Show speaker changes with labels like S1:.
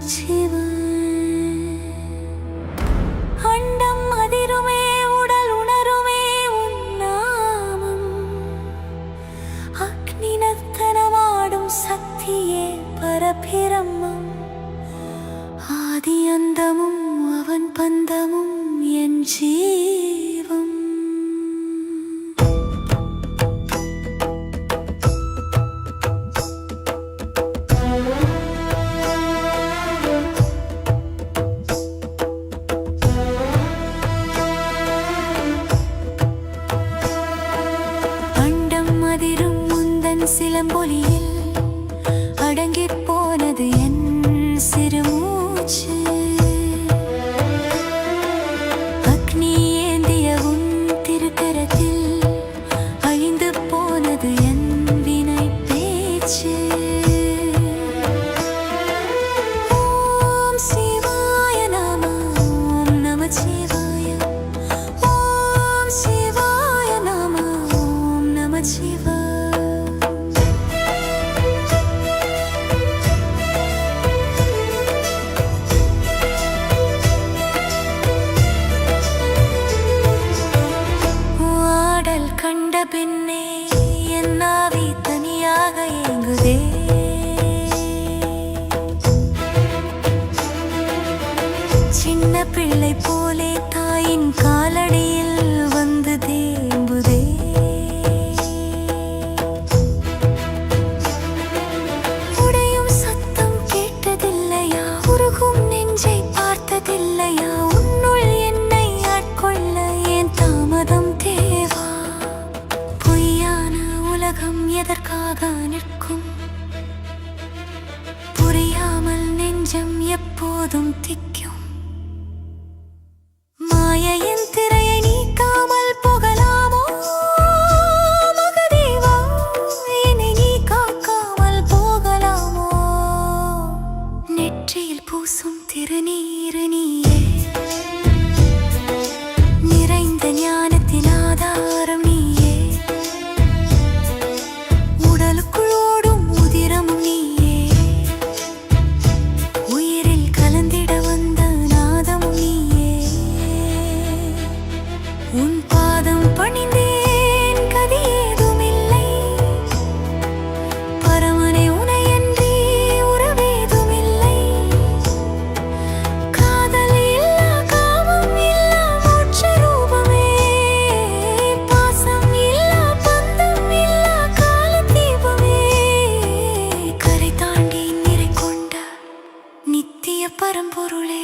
S1: நமச்சிவாய. அண்டம் அதிருமே உடல் உணருமே உன் நாமம். அக்னி நர்த்தனமாடும் சக்தியே பரபிரம்மம். ஆதி அந்தமும் அவன் பந்தமும் என் ஜீவம். அதிரும் முந்தன் சிலம்பொலியில் அடங்கிப் போனது என் சிறுமூச்சு. அக்னி ஏந்திய உன் திருக்கரத்தில் அழிந்து போனது என் வினை பேச்சு. ஓம் சிவாய நம ஓம் நமச்சிவாய. ஓம் சிவாய நம ஓம் நமச்சிவாய. கண்ட பின்னே என் ஆவி தனியாக ஏங்குதே. சின்ன பிள்ளை போலே தாயின் காலடியில் வந்து தேம்புதே. உடையும் சத்தம் கேட்டதில்லையா? உருகும் நெஞ்சை பார்த்ததில்லையா? உன்னுள் என்னை ஆட்கொள்ள ஏன் தாமதம் தேவா? உலகம் எதற்காக நிற்கும்? புரியாமல் நெஞ்சம் எப்போதும் திக்கும். மாயையின் திரையை நீக்காமல் போகலாமோ மகதேவா? என்னை நீ காக்காமல் போகலாமோ? நெற்றியில் பூசும் திருநீரு நீயே.